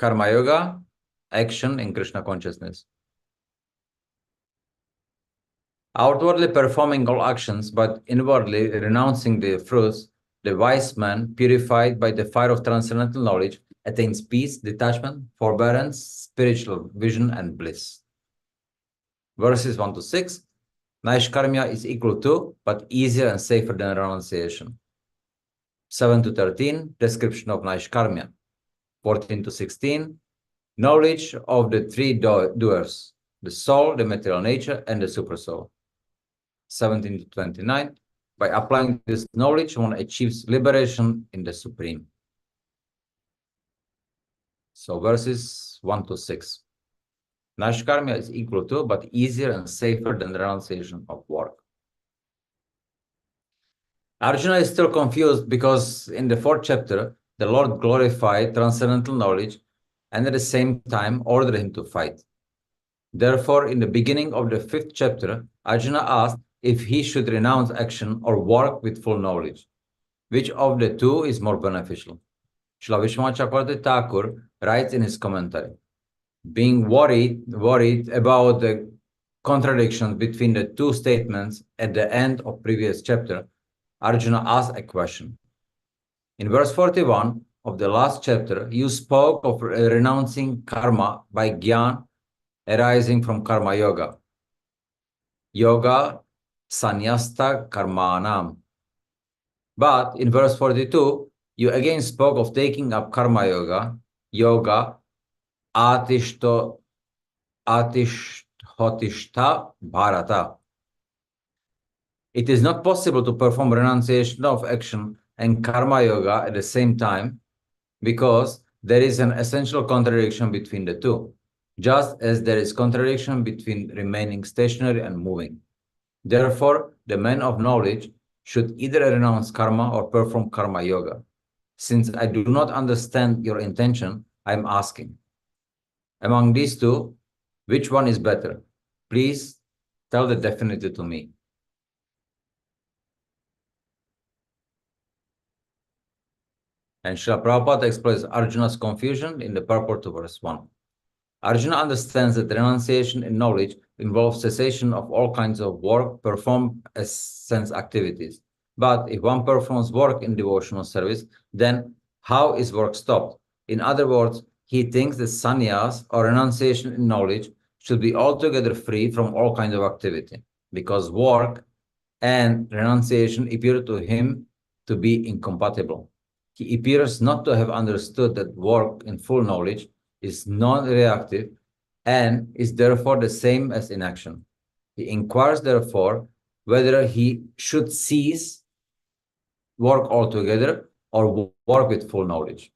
Karma Yoga, action in Krishna consciousness. Outwardly performing all actions, but inwardly renouncing the fruits, the wise man, purified by the fire of transcendental knowledge, attains peace, detachment, forbearance, spiritual vision, and bliss. Verses 1 to 6. Naishkarmya is equal to, but easier and safer than renunciation. 7 to 13. Description of Naishkarmya. 14 to 16. Knowledge of the three doers, the soul, the material nature, and the supersoul. 17 to 29. By applying this knowledge, one achieves liberation in the Supreme. So verses 1 to 6. Naishkarmya is equal to, but easier and safer than the renunciation of work. Arjuna is still confused because in the 4th chapter, the Lord glorified transcendental knowledge and at the same time ordered him to fight. Therefore, in the beginning of the 5th chapter, Arjuna asked if he should renounce action or work with full knowledge. Which of the two is more beneficial? Srila Vishwanath Chakravarti Thakur writes in his commentary, being worried about the contradiction between the two statements at the end of previous chapter, Arjuna asked a question. In verse 41 of the last chapter, you spoke of renouncing karma by jnana arising from karma yoga. Yoga sannyasta karmanam. But in verse 42, you again spoke of taking up karma yoga, yoga atishthotishta bharata. It is not possible to perform renunciation of action and karma yoga at the same time because there is an essential contradiction between the two, just as there is contradiction between remaining stationary and moving. Therefore, the man of knowledge should either renounce karma or perform karma yoga. Since I do not understand your intention, I am asking, among these two, which one is better? Please tell the definitive to me. And Srila Prabhupada explains Arjuna's confusion in the purport to verse 1. Arjuna understands that renunciation in knowledge involves cessation of all kinds of work performed as sense activities. But if one performs work in devotional service, then how is work stopped? In other words, he thinks that sannyas or renunciation in knowledge should be altogether free from all kinds of activity, because work and renunciation appear to him to be incompatible. He appears not to have understood that work in full knowledge is non-reactive and is therefore the same as inaction. He inquires, therefore, whether he should cease work altogether or work with full knowledge.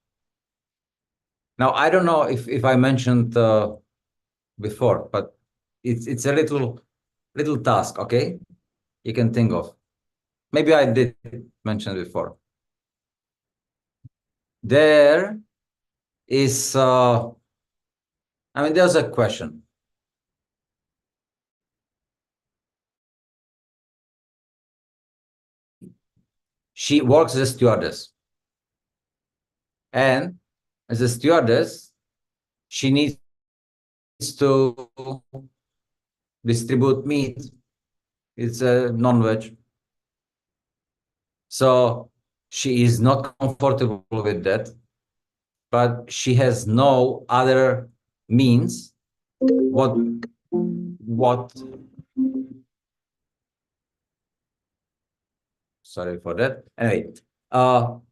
Now, I don't know if I mentioned before, but it's a little task, okay? You can think of. Maybe I did mention before. There is, there's a question. She works as a stewardess. And as a stewardess, she needs to distribute meat. It's a non-veg. So she is not comfortable with that, but she has no other means. Sorry for that. Anyway,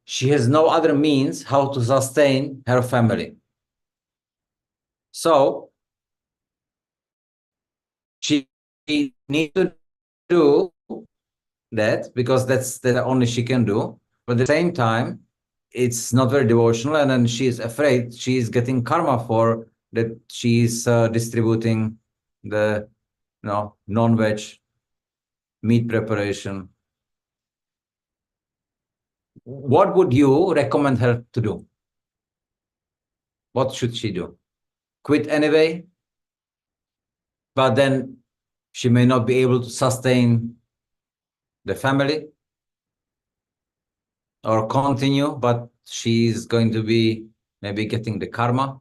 she has no other means how to sustain her family. So she needs to do that because that's the only she can do. But at the same time, it's not very devotional, and then she is afraid she is getting karma for that. She's distributing the non-veg meat preparation. What would you recommend her to do? What should she do? Quit anyway, but then she may not be able to sustain the family, or continue, but she's going to be maybe getting the karma.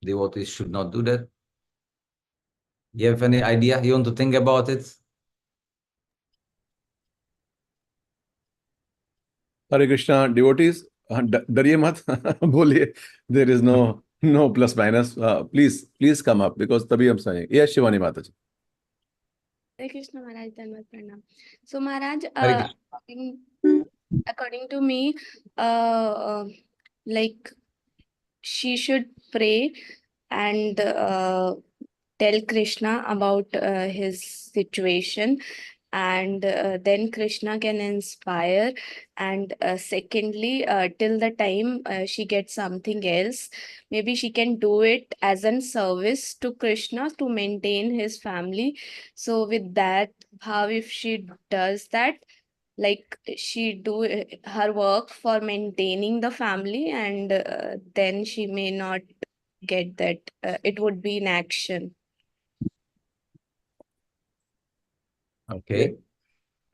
devotees should not do that? You have any idea? You want to think about it? Hare Krishna, devotees, डरिए मत बोलिए. There is no plus minus. Please come up because तभी हम समझेंगे. Yes, Shivani Mataji. Hare Krishna Maharaj, Dhanvat Pranam. So Maharaj, Hare according to me, like she should pray and tell Krishna about his situation, and then Krishna can inspire. And secondly, till the time she gets something else, maybe she can do it as a service to Krishna to maintain his family. So with that, how if she does that, like she do her work for maintaining the family, and then she may not get that. It would be in action. Okay.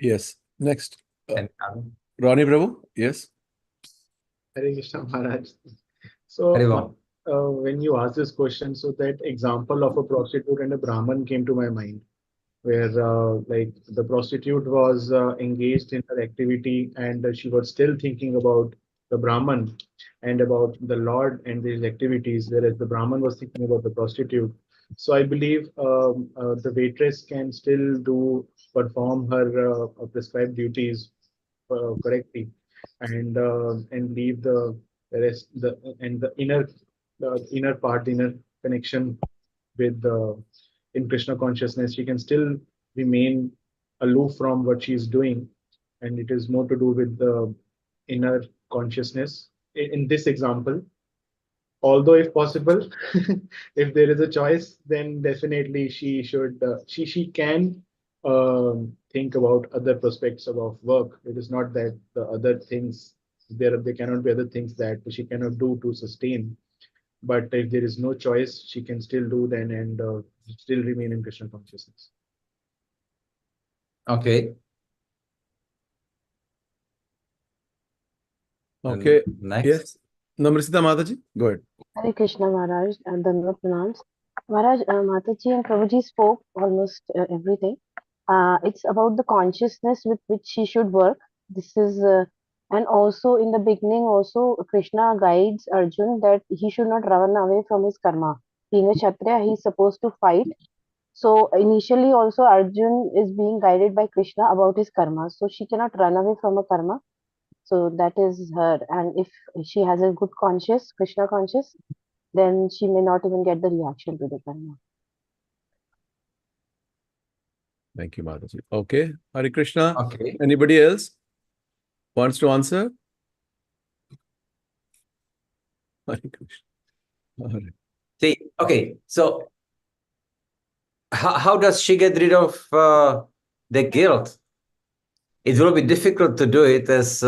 Yes. Next. And Ronnie Prabhu. Yes. Hare Krishna Maharaj. So Harivam. when you asked this question, so that example of a prostitute and a Brahman came to my mind, where like the prostitute was engaged in her activity, and she was still thinking about the Brahman and about the Lord and his activities, whereas the Brahman was thinking about the prostitute. So I believe the waitress can still perform her prescribed duties correctly, and leave the rest, the inner part, the inner connection with the in Krishna consciousness. She can still remain aloof from what she is doing, and it is more to do with the inner consciousness. In this example, although if possible, if there is a choice, then definitely she should. She can think about other prospects of work. It is not that the other things there cannot be other things that she cannot do to sustain. But if there is no choice, she can still do then, and still remain in Krishna consciousness. Okay. Okay. And next. Yes. Namrita Mataji. Go ahead. Hare Krishna Maharaj and Dhanvat Pranams. Maharaj, Mataji and Prabhuji spoke almost everything. It's about the consciousness with which she should work. This is, and also in the beginning, also Krishna guides Arjun that he should not run away from his karma. Being a Kshatriya, he is supposed to fight. So initially, also Arjun is being guided by Krishna about his karma. So she cannot run away from a karma. So that is her. And if she has a good conscious, Krishna conscious, then she may not even get the reaction to the karma. Thank you, Mataji. Okay. Hare Krishna. Okay. Anybody else wants to answer? Hare Krishna. Hare. See, okay, so how does she get rid of the guilt? It will be difficult to do it as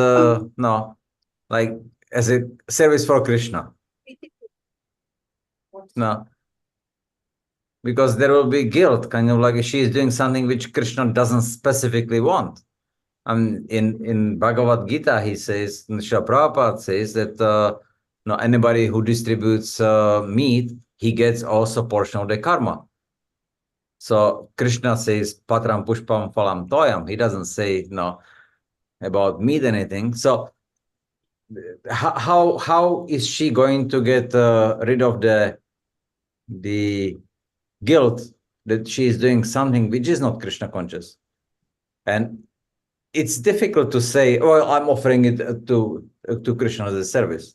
like as a service for Krishna. No, because there will be guilt, kind of like she is doing something which Krishna doesn't specifically want. And in Bhagavad Gita, he says, Srila Prabhupada says that anybody who distributes meat, he gets also a portion of the karma. So Krishna says, Patram Pushpam Phalam Toyam. He doesn't say about meat anything. So how is she going to get rid of the guilt that she is doing something which is not Krishna conscious? And it's difficult to say, well, I'm offering it to Krishna as a service.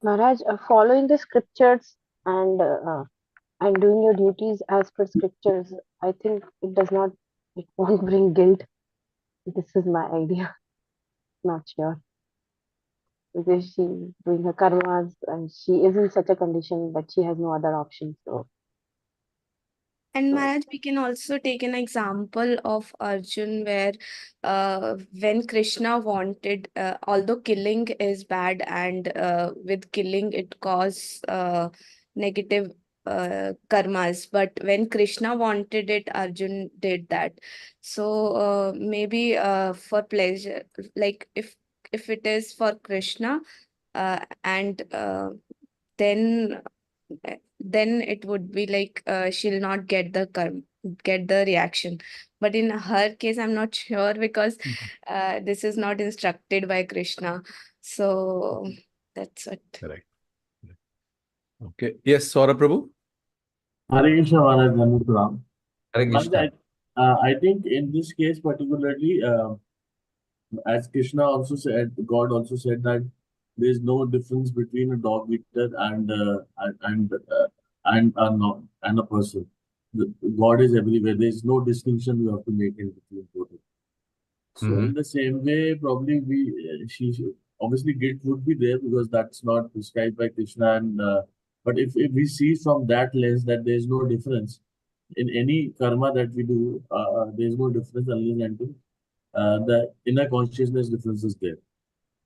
Maharaj, following the scriptures and doing your duties as per scriptures, I think it won't bring guilt. This is my idea. Not sure. Because she's doing her karmas and she is in such a condition that she has no other option. So, And Maharaj, we can also take an example of Arjun where when Krishna wanted, although killing is bad, and with killing it causes negative karmas, but when Krishna wanted it, Arjun did that. So maybe for pleasure, like if it is for Krishna, and then then it would be like she'll not get the get the reaction. But in her case, I'm not sure, because this is not instructed by Krishna. So that's it. Correct. Okay. Yes, Saurabh Prabhu. Hare Krishna, Maharaj, Dhanmut Ram. Hare Maharaj, Krishna. I think in this case particularly, as Krishna also said, God also said that there is no difference between a dog eater and a person. God is everywhere. There is no distinction we have to make in between both. So in the same way, probably obviously guilt would be there because that's not prescribed by Krishna. And but if we see from that lens that there is no difference in any karma that we do, there is no difference unless and until the inner consciousness difference is there.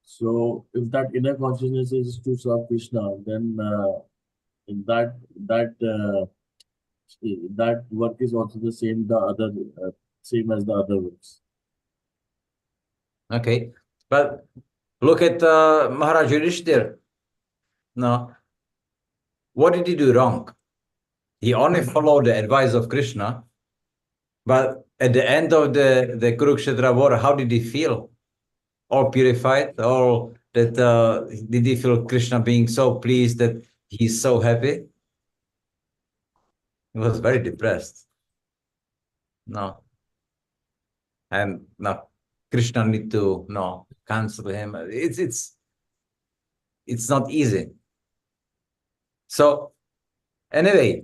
So if that inner consciousness is to serve Krishna, then that that uh, that work is also the same same as the other works. Okay, but look at Maharaj Yudhishthir. No, what did he do wrong? He only followed the advice of Krishna, but at the end of the Kurukshetra war, how did he feel? All purified? All that? Did he feel Krishna being so pleased that he's so happy? He was very depressed. No, and no, Krishna need to cancel him. It's not easy. So anyway,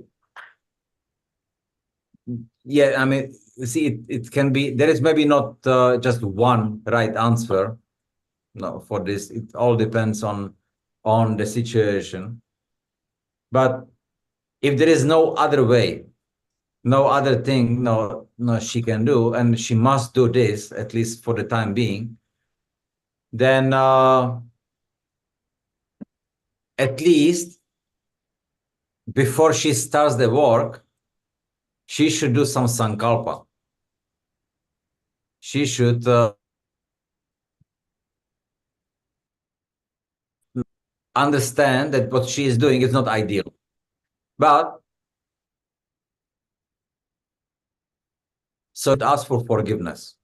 yeah, I mean, you see, it can be, there is maybe not just one right answer for this. It all depends on the situation. But if there is no other way, no other thing, she can do, and she must do this, at least for the time being, then at least before she starts the work, she should do some sankalpa. She should understand that what she is doing is not ideal. But so ask for forgiveness.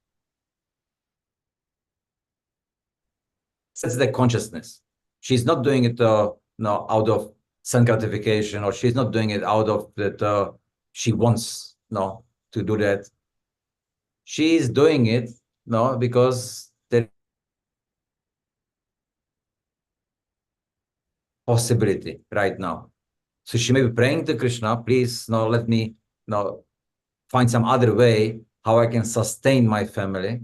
That's the consciousness. She's not doing it out of some gratification, or she's not doing it out of that she wants to do that. She's doing it because there is possibility right now. So she may be praying to Krishna, please let me find some other way how I can sustain my family.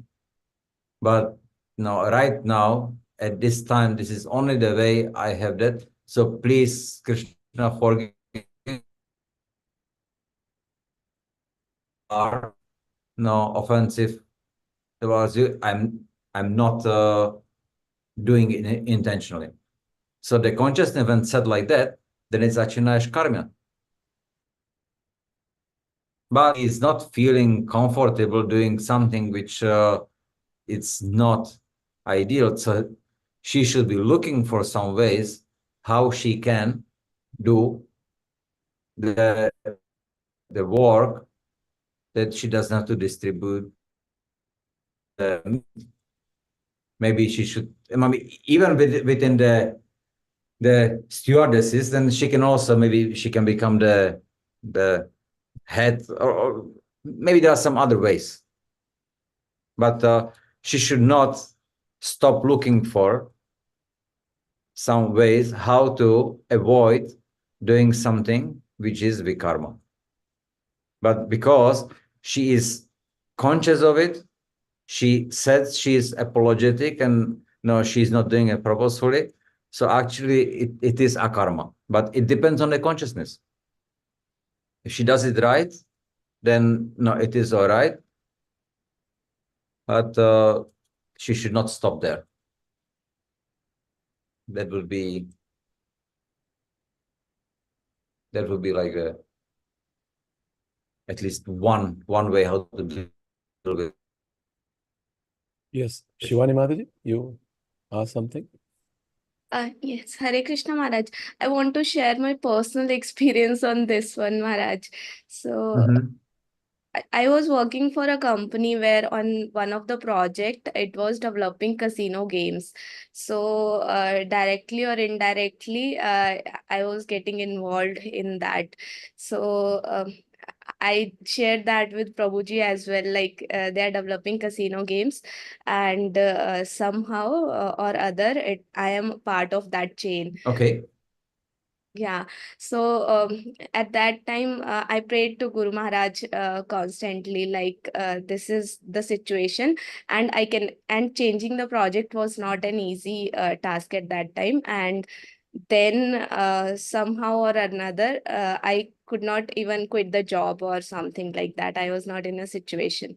But right now, at this time, this is only the way I have that. So please, Krishna, forgive me. Offensive towards you. I'm not doing it intentionally. So the consciousness, when said like that, then it's achinash karma. But he's not feeling comfortable doing something which it's not ideal. So she should be looking for some ways how she can do the work that she doesn't have to distribute. Maybe she should, even within the stewardesses, then she can also, maybe she can become the head, or maybe there are some other ways. But she should not stop looking for some ways how to avoid doing something which is vikarma. But because she is conscious of it, she says she is apologetic and she's not doing it purposefully. So actually it is akarma, but it depends on the consciousness. If she does it right, then it is all right. But she should not stop there. That would be That would be like at least one way how to deal with. Yes, Shivani Mataji, you ask something? Yes, Hare Krishna Maharaj. I want to share my personal experience on this one, Maharaj. So I was working for a company where on one of the project it was developing casino games. So directly or indirectly, I was getting involved in that. So I shared that with Prabhuji as well. Like they are developing casino games, and somehow or other, I am part of that chain. Okay. Yeah, so at that time, I prayed to Guru Maharaj constantly, like this is the situation, and and changing the project was not an easy task at that time. And then somehow or another, I could not even quit the job or something like that. I was not in a situation.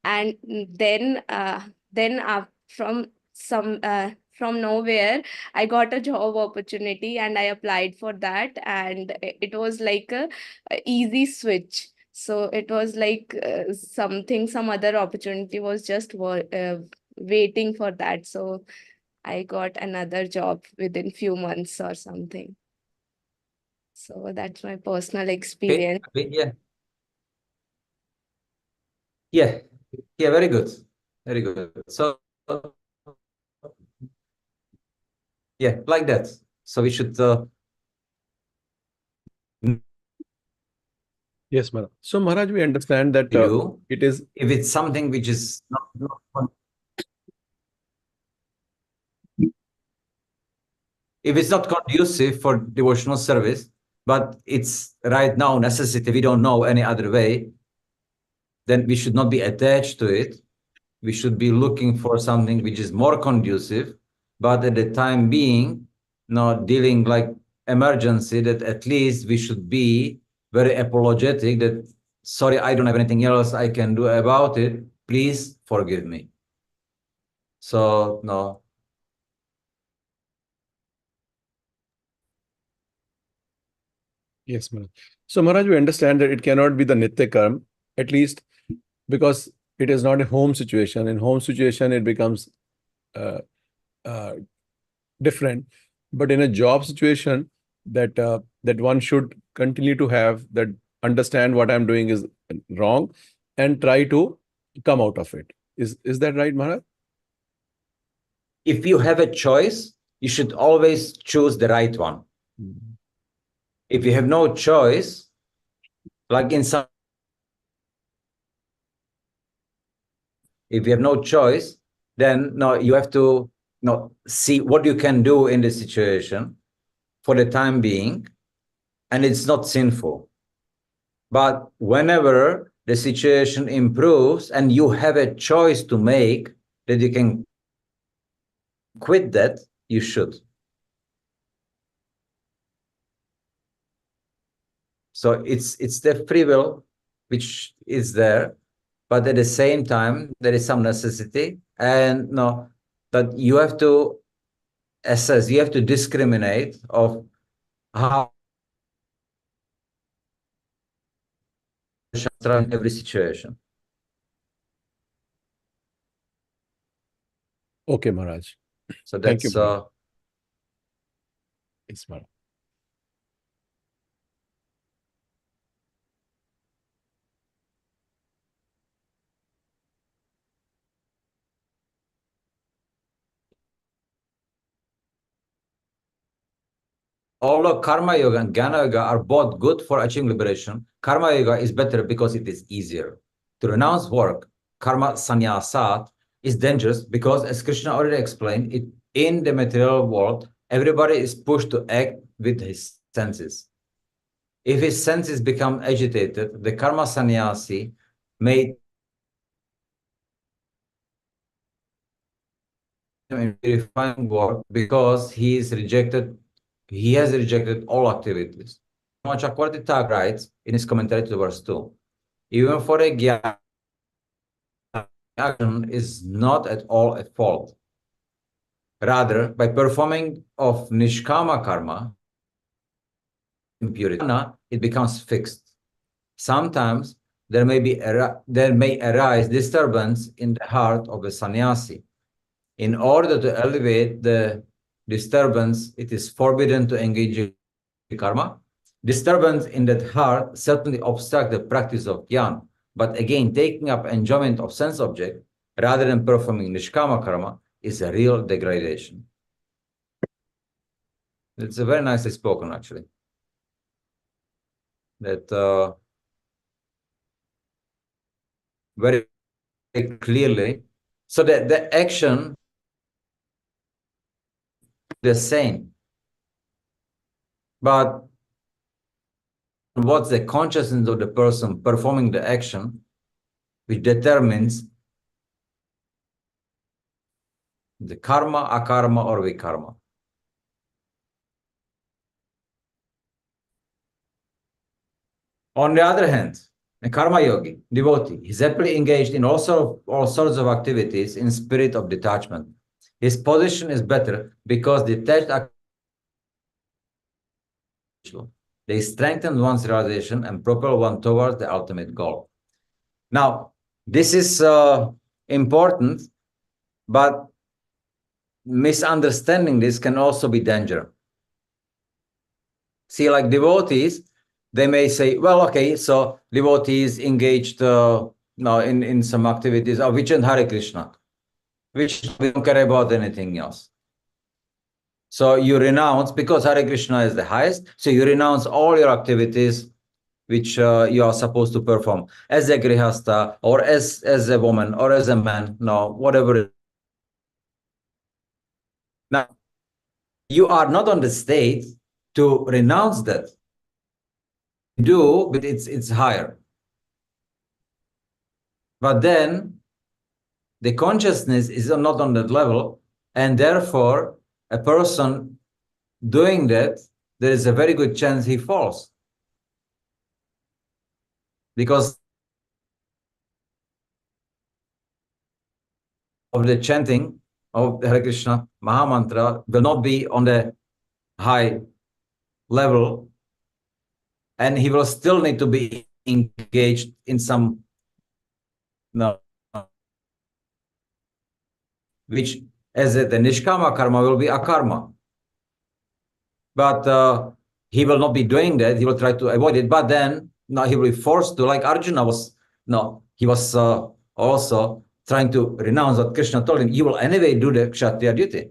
And from from nowhere, I got a job opportunity and I applied for that, and it was like a easy switch. So it was like some other opportunity was just waiting for that. So I got another job within few months or something. So that's my personal experience. Yeah. Yeah. Yeah, very good. Very good. So yeah, like that. So we should Yes, Maharaj. So, Maharaj, we understand that do it is. if it's something which is not if it's not conducive for devotional service, but it's right now necessity, we don't know any other way, then we should not be attached to it. We should be looking for something which is more conducive, but at the time being, not dealing like emergency, that at least we should be very apologetic that, sorry, I don't have anything else I can do about it. Please forgive me. So, no. Yes, Maharaj. So, Maharaj, we understand that it cannot be the Nitya Karma, at least because it is not a home situation. In home situation, it becomes uh, uh, different. But in a job situation, that that one should continue to have that, understand what I'm doing is wrong and try to come out of it. Is that right, Maharaj? If you have a choice, you should always choose the right one. If you have no choice, like in some, if you have no choice, then no, you have to see what you can do in the situation for the time being, and it's not sinful. But whenever the situation improves and you have a choice to make that you can quit that, you should. So it's the free will which is there, but at the same time there is some necessity, and no, that you have to assess, you have to discriminate of how Shastra in every situation. Okay, Maharaj. So Thank you, that's Maharaj. Yes, Maharaj. although Karma Yoga and Jnana Yoga are both good for achieving liberation, Karma Yoga is better because it is easier. To renounce work, Karma Sannyasat, is dangerous because, as Krishna already explained, in the material world, everybody is pushed to act with his senses. If his senses become agitated, the Karma Sannyasi may in purifying work because he has rejected all activities. Chakravarti Thakur writes in his commentary to verse 2, even for a jnana, action is not at all at fault. Rather, by performing of nishkama karma, impurity. It becomes fixed. Sometimes there may arise disturbance in the heart of a sannyasi. In order to elevate the disturbance, it is forbidden to engage in karma. Disturbance in that heart certainly obstruct the practice of jnana, but again, taking up enjoyment of sense object rather than performing nishkama karma is a real degradation. It's a very nicely spoken, actually. That very clearly. So that the action, the same, but what's the consciousness of the person performing the action, which determines the karma, akarma, or vikarma. On the other hand, a karma yogi, devotee, is happily engaged in all sorts of activities in spirit of detachment. His position is better because detached they strengthen one's realization and propel one towards the ultimate goal. Now, this is important, but misunderstanding this can also be dangerous. See, like devotees, they may say, well, okay, so devotees engaged in some activities of which and Hare Krishna, which we don't care about anything else. So you renounce, because Hare Krishna is the highest, so you renounce all your activities which you are supposed to perform as a grihasta or as a woman or as a man, whatever. Now, you are not on the state to renounce that. You do, but it's higher. But then the consciousness is not on that level, and therefore a person doing that, there is a very good chance he falls. Because of the chanting of the Hare Krishna Mahamantra will not be on the high level, and he will still need to be engaged in some which as the nishkama karma will be akarma. But he will not be doing that. He will try to avoid it. But then he will be forced to, like Arjuna was, he was also trying to renounce what Krishna told him. You will anyway do the kshatriya duty.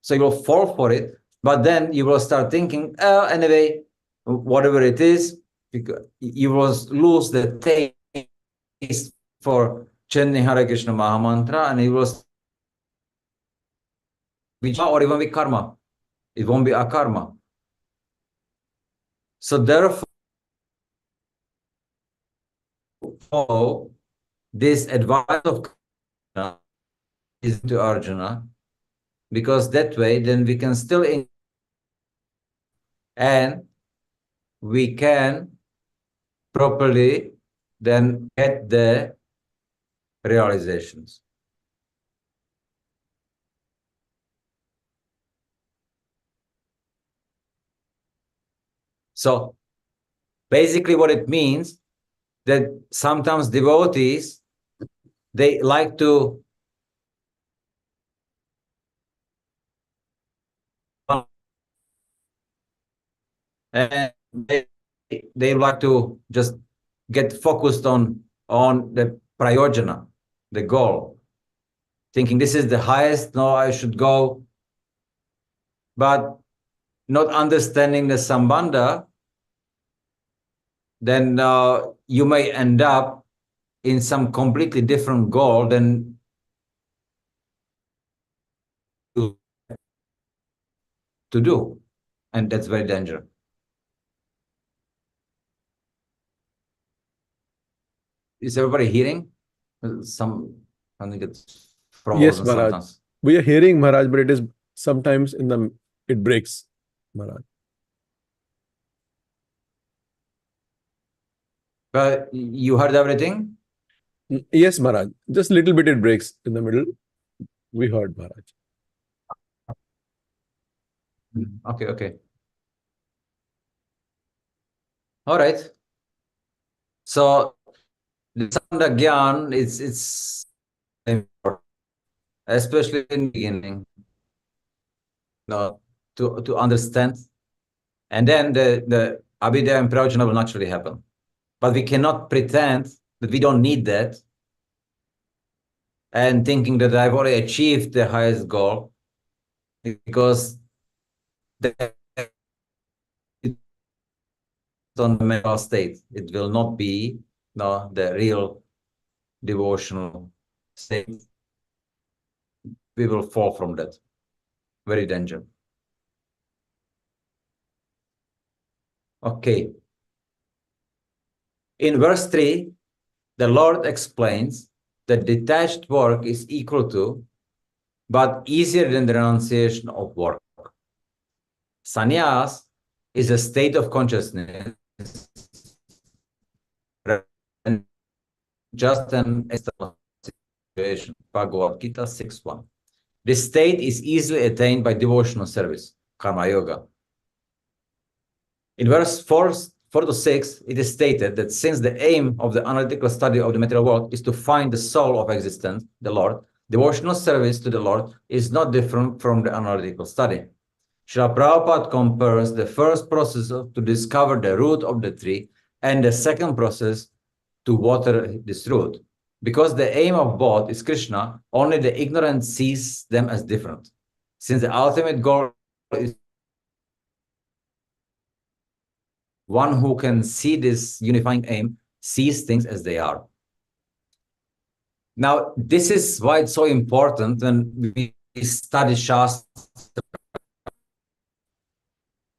So you will fall for it. But then you will start thinking, anyway, whatever it is, you will lose the taste for chanting Hare Krishna Mahamantra, and you will or even be karma. It won't be akarma. So therefore, this advice of Krishna is to Arjuna, because that way then we can still and we can properly then get the realizations. So basically what it means that sometimes devotees, they like to and they like to just get focused on the prayojana, the goal, thinking this is the highest, I should go, but not understanding the sambandha, then you may end up in some completely different goal than to do, and that's very dangerous. Is everybody hearing? I think it's Yes, Maharaj. sometimes. We are hearing, Maharaj, but it is sometimes it breaks, Maharaj. But you heard everything? Yes, Maharaj. Just a little bit it breaks in the middle. We heard, Maharaj. Okay. All right. So the Sanda Gyan, it's important, especially in the beginning, to understand. And then the Abhidya and Prajna will naturally happen. But we cannot pretend that we don't need that and thinking that I've already achieved the highest goal, because that on the mental state. It will not be the real devotional state. We will fall from that. Very dangerous. Okay. In verse 3, the Lord explains that detached work is equal to, but easier than the renunciation of work. Sannyas is a state of consciousness, just an external situation. Bhagavad Gita 6.1. This state is easily attained by devotional service, karma yoga. In verse 4 to 6, it is stated that since the aim of the analytical study of the material world is to find the soul of existence, the Lord, devotional service to the Lord is not different from the analytical study. Srila Prabhupada compares the first process to discover the root of the tree and the second process to water this root. Because the aim of both is Krishna, only the ignorant sees them as different. Since the ultimate goal is one who can see this unifying aim, sees things as they are. Now, this is why it's so important when we study Shastra.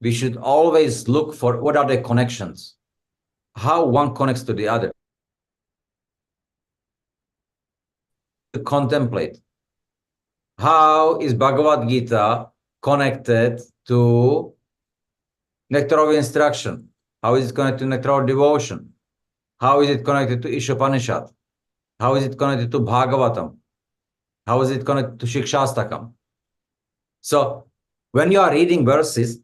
We should always look for what are the connections, how one connects to the other. To contemplate. How is Bhagavad Gita connected to nectar of instruction? How is it connected to nectar of devotion? How is it connected to Ishopanishad? How is it connected to Bhagavatam? How is it connected to Shikshastakam? So when you are reading verses,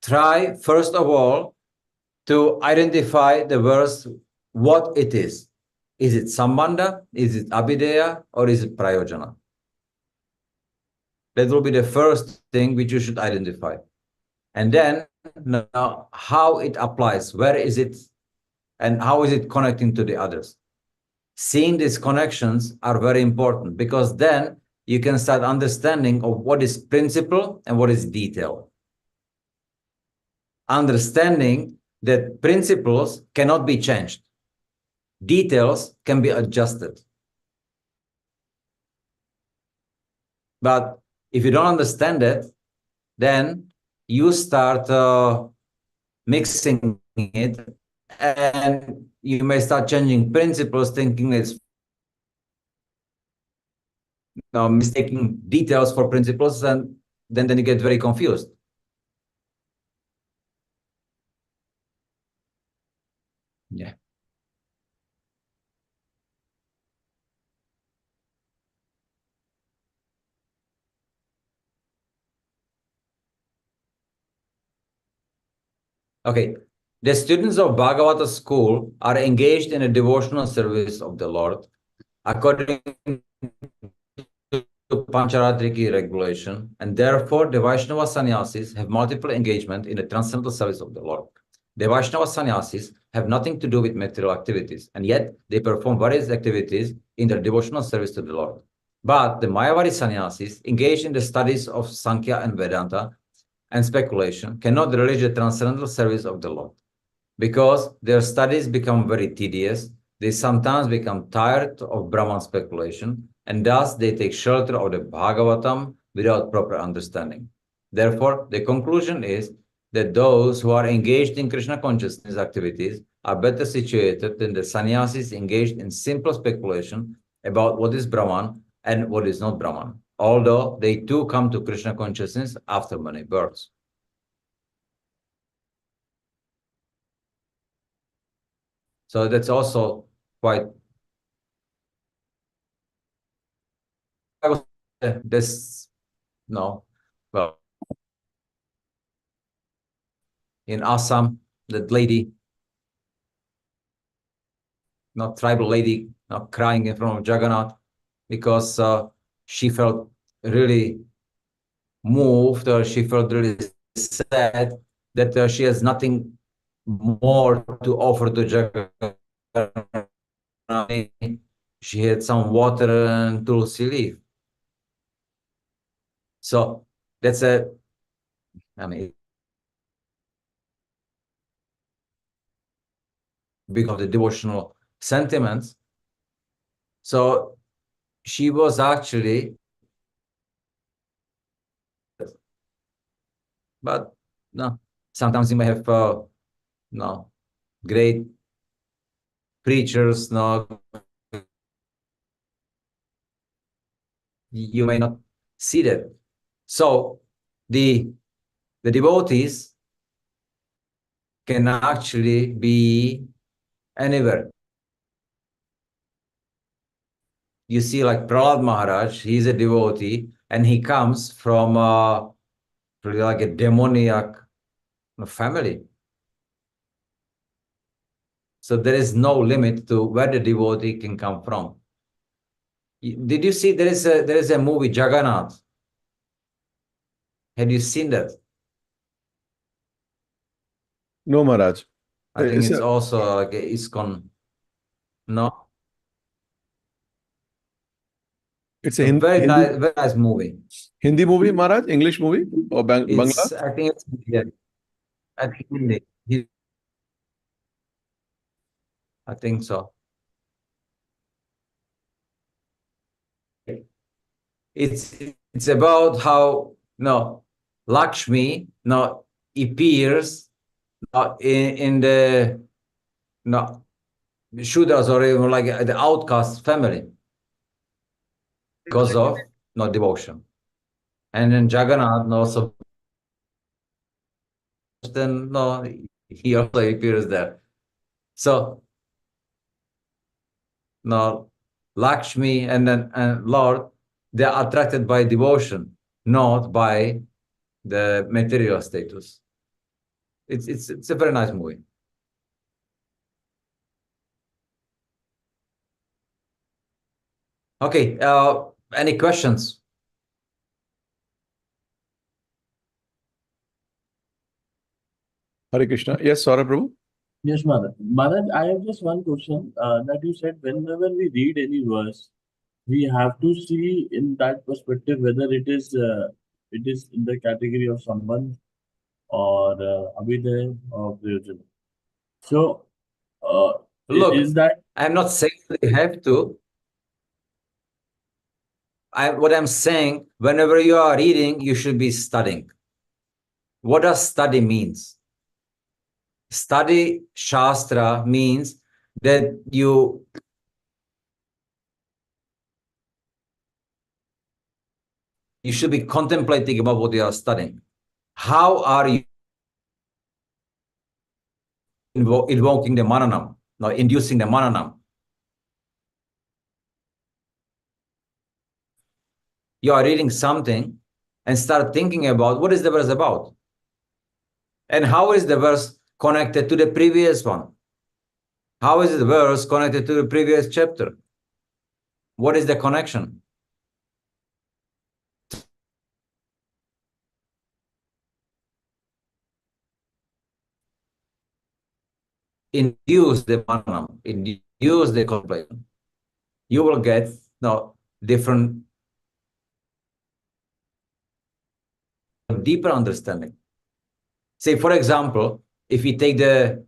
try first of all to identify the verse, what it is. Is it Sambandha? Is it Abhideya? Or is it Prayojana? That will be the first thing which you should identify. And then now how it applies, where is it, and how is it connecting to the others? Seeing these connections are very important, because then you can start understanding of what is principle and what is detail. Understanding that principles cannot be changed. Details can be adjusted. But if you don't understand it, then you start mixing it, and you may start changing principles, thinking it's mistaking details for principles, and then you get very confused. Yeah. Okay. The students of Bhagavata school are engaged in a devotional service of the Lord according to Pancharatriki regulation, and therefore the Vaishnava sannyasis have multiple engagement in the transcendental service of the Lord. The Vaishnava sannyasis have nothing to do with material activities, and yet they perform various activities in their devotional service to the Lord. But the Mayavadi sannyasis, engaged in the studies of Sankhya and Vedanta and speculation, cannot relish the transcendental service of the Lord. Because their studies become very tedious, they sometimes become tired of Brahman speculation, and thus they take shelter of the Bhagavatam without proper understanding. Therefore, the conclusion is that those who are engaged in Krishna consciousness activities are better situated than the sannyasis engaged in simple speculation about what is Brahman and what is not Brahman, although they too come to Krishna consciousness after many births. So that's also quite this no well in Assam, that lady tribal lady crying in front of Jagannath because she felt really moved, or she felt really sad that she has nothing more to offer to Jagannath. She had some water and tulsi leaf. So that's big of the devotional sentiments. So she was actually, but no, sometimes you may have great preachers, you may not see that. So the devotees can actually be anywhere. You see, like Prahlad Maharaj, he's a devotee, and he comes from really like a demoniac family. So there is no limit to where the devotee can come from. Did you see there is a movie Jagannath? Had you seen that? No, Maharaj. I think It's it's a- also like a ISKCON. No, It's a a very Hindi, nice movie. Hindi movie, Maharaj? English movie or Bangla? I think it's, yeah, I think Hindi. I think so. It's about how Lakshmi appears in the Shudras, or even like the outcast family, because of devotion. And then Jagannath also, then he also appears there. So now Lakshmi and Lord, they are attracted by devotion, not by the material status. It's a very nice movie. Okay, any questions? Hare Krishna. Yes, Saurabh Prabhu. Yes, Maharaj. Maharaj, I have just one question. That you said whenever we read any verse, we have to see in that perspective whether it is in the category of Sambandh or Abhidhay or Prayojan. So, Look, is that I'm not saying that you have to. What I'm saying, whenever you are reading, you should be studying. What does study means? Study Shastra means that you should be contemplating about what you are studying. How are you invoking the mananam, inducing the mananam? You are reading something and start thinking about what is the verse about, and how is the verse connected to the previous one? How is the verse connected to the previous chapter? What is the connection? Induce the mananam, induce the contemplation. You will get different, deeper understanding. Say, for example, if we take the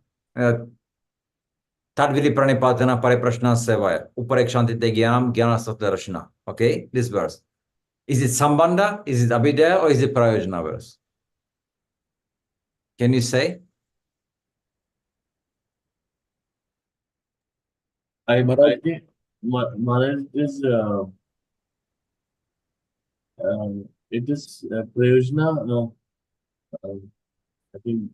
Tadvili Pranipatana Pariprashna Sevaya, Uparekshanti Gyanam Gyanasat Darashana. Okay, this verse. Is it Sambandha? Is it Abhidaya? Or is it Prayojana verse? Can you say? I Maharaj. think Maharaj is it is Prayojana. I think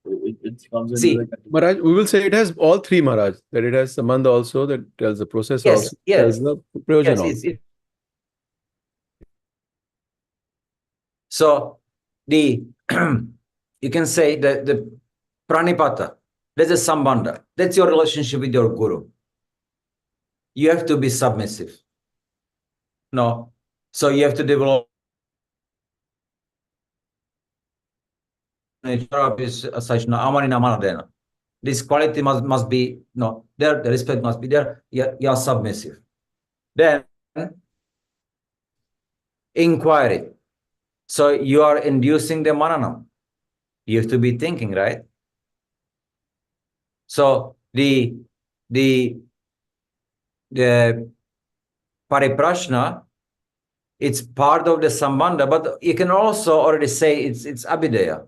it comes under See, the category. Maharaj, we will say it has all three, Maharaj. That it has Sambandha also, that tells the process yes, also, yes, tells the Prayojan yes. also. So the you can say that the pranipata, That's a sambandha. That's your relationship with your guru. You have to be submissive. No. So you have to develop such no. This quality must be no there, the respect must be there. You are submissive. Then inquiry. So you are inducing the mananam. You have to be thinking, right? So the pariprashna, it's part of the sambandha, but you can also already say it's abhideya.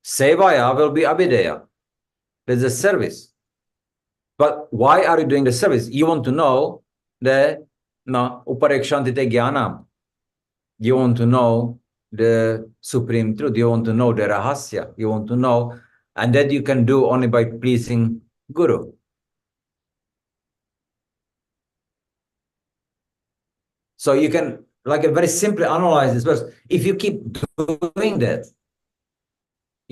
Sevaya will be abhideya. There's a service. But why are you doing the service? You want to know the uparekshantite jnanam. You want to know the supreme truth. You want to know the rahasya. You want to know, and that you can do only by pleasing Guru. So you can, like, a very simply analyze this verse. If you keep doing that,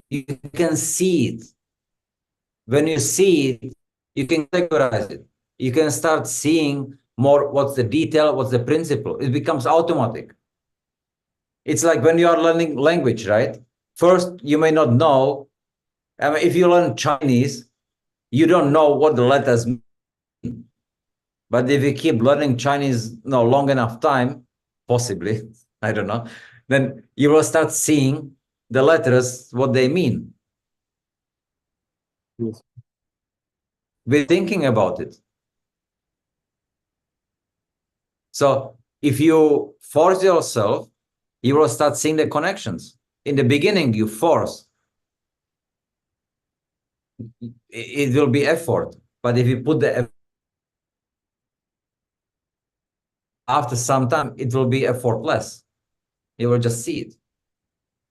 you can see it. When you see it, you can categorize it. You can start seeing more what's the detail, what's the principle. It becomes automatic. It's like when you are learning language, right? First, you may not know. I mean, if you learn Chinese, you don't know what the letters mean. But if you keep learning Chinese long enough time, possibly, I don't know, then you will start seeing the letters, what they mean. Yes. We're thinking about it. So if you force yourself, you will start seeing the connections. In the beginning, you force. It will be effort. But if you put the effort, after some time, it will be effortless. You will just see it.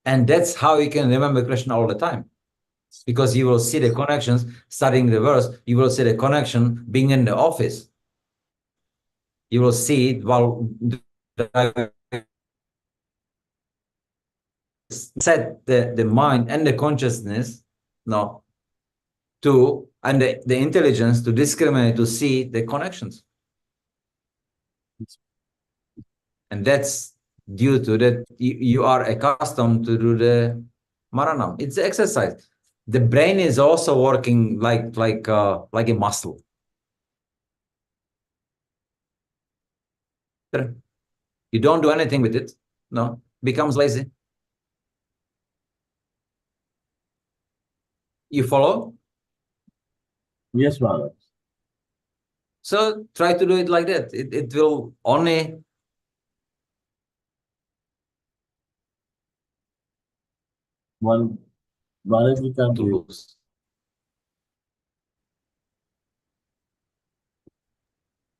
And that's how you can remember Krishna all the time. Because you will see the connections, studying the verse, you will see the connection being in the office. You will see it while set the mind and the consciousness to, and the intelligence to discriminate, to see the connections. And that's due to that you are accustomed to do the maranam. It's exercise. The brain is also working like a muscle. You don't do anything with it, becomes lazy. You follow? Yes, Maharaj. So try to do it like that. It will only Maharaj, we can't to hear. lose.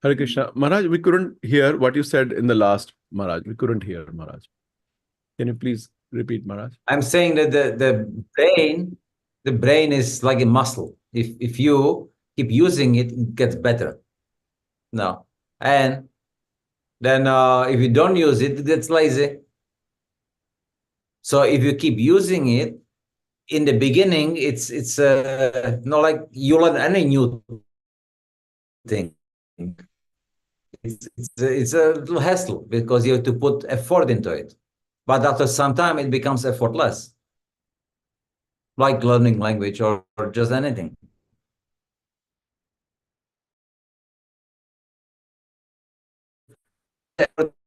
Hare Krishna. Maharaj, we couldn't hear what you said in the last, Maharaj. We couldn't hear, Maharaj. Can you please repeat, Maharaj? I'm saying that the brain is like a muscle. If you keep using it, it gets better. No. And then if you don't use it, it gets lazy. So if you keep using it, in the beginning, it's not like you learn any new thing. It's a little hassle because you have to put effort into it. But after some time, it becomes effortless, like learning language or just anything.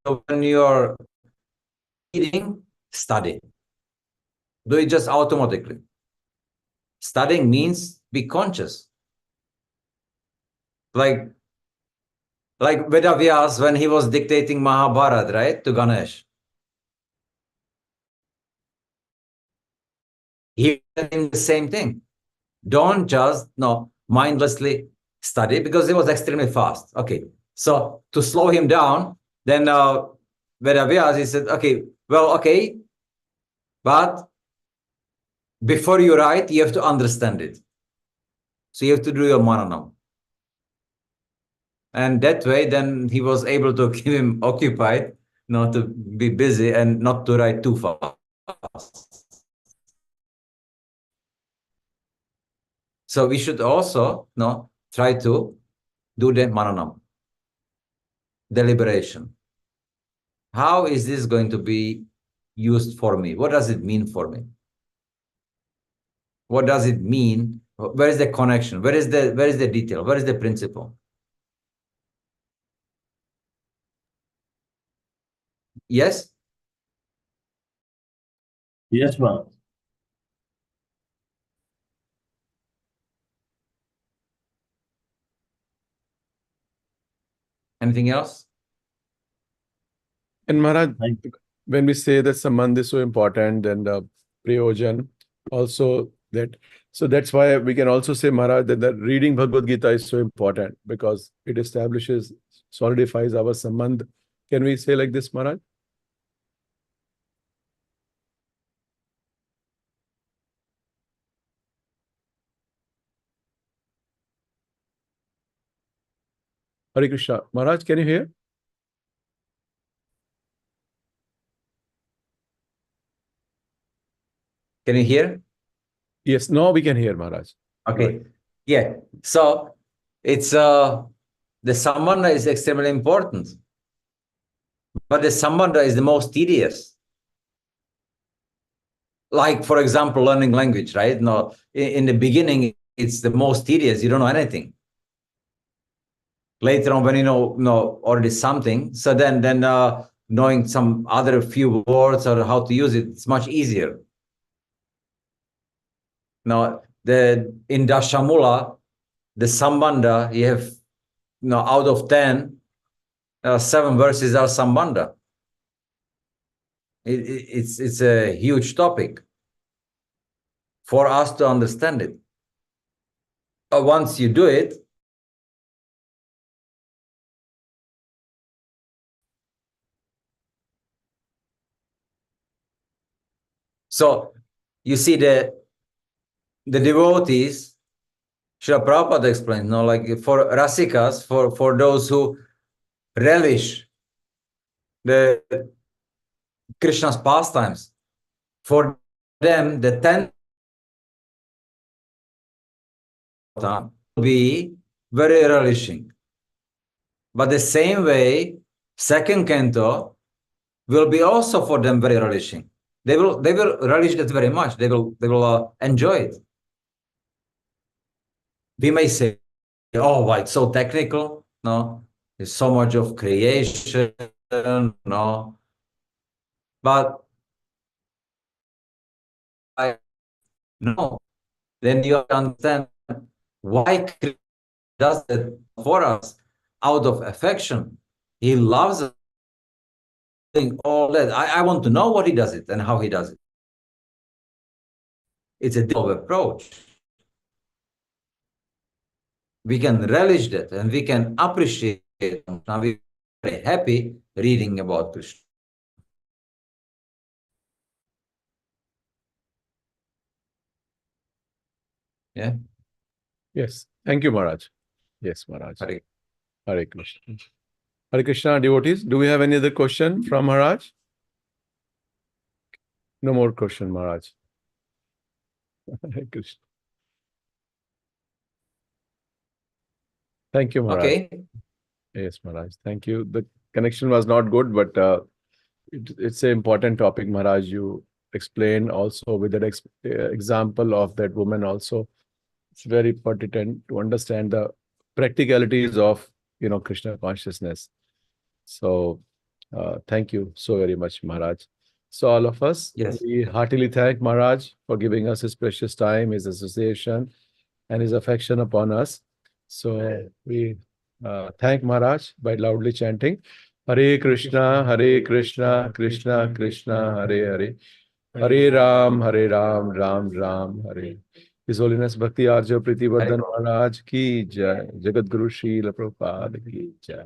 When you're eating, study. Do it just automatically. Studying means be conscious. Like Vedavyas when he was dictating Mahabharata, right, to Ganesh. He did the same thing. Don't just mindlessly study because it was extremely fast. Okay, so to slow him down, then Vedavyas, he said, okay, but before you write, you have to understand it. So you have to do your mananam. And that way, then he was able to keep him occupied, not to be busy and not to write too fast. So we should also try to do the mananam, deliberation. How is this going to be used for me? What does it mean for me? What does it mean? Where is the connection? Where is the detail? Where is the principle? Yes? Yes, Maharaj. Anything else? And Maharaj, Thank you. when we say that Sambandh is so important and Prayojan also that, so that's why we can also say, Maharaj, that the reading Bhagavad Gita is so important because it establishes, solidifies our Sambandh. Can we say like this, Maharaj? Hare Krishna. Maharaj, can you hear? Can you hear? Yes, now we can hear, Maharaj. Okay. Yeah. So it's the sambandha is extremely important, but the sambandha is the most tedious. Like, for example, learning language, right? No, in the beginning, it's the most tedious. You don't know anything. Later on, when you know already something, so then knowing some other few words or how to use it, it's much easier. Now, in Dashamula, the Sambandha, you have out of 10, 7 verses are Sambandha. It's a huge topic for us to understand it. Once you do it, so you see the devotees, Srila Prabhupada explained, like for Rasikas, for those who relish the Krishna's pastimes, for them the 10th will be very relishing. But the same way, second canto will be also for them very relishing. They will relish that very much. They will enjoy it. We may say, oh, why it's so technical? No, there's so much of creation. No, but no. Then you understand why Krishna does that for us out of affection. He loves us. All that. I want to know what he does it and how he does it. It's a different approach. We can relish that and we can appreciate it. Now we're very happy reading about Krishna. Yeah. Yes. Thank you, Maharaj. Yes, Maharaj. Hare. Hare Krishna. Hare Krishna, devotees. Do we have any other question from Maharaj? No more question, Maharaj. Hare Krishna. Thank you, Maharaj. Okay. Yes, Maharaj. Thank you. The connection was not good, but it's an important topic, Maharaj. You explain also with that example of that woman also. It's very pertinent to understand the practicalities of, Krishna consciousness. So, thank you so very much, Maharaj. So all of us, Yes. we heartily thank Maharaj for giving us his precious time, his association, and his affection upon us. So we thank Maharaj by loudly chanting Hare Krishna, Krishna Krishna, Hare Hare, Hare Ram, Ram Ram, Hare. His Holiness Bhakti Arjava Priti Vardhan Maharaj ki jai, Jagat Guru Srila Prabhupada ki jai.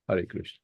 Hare Krishna.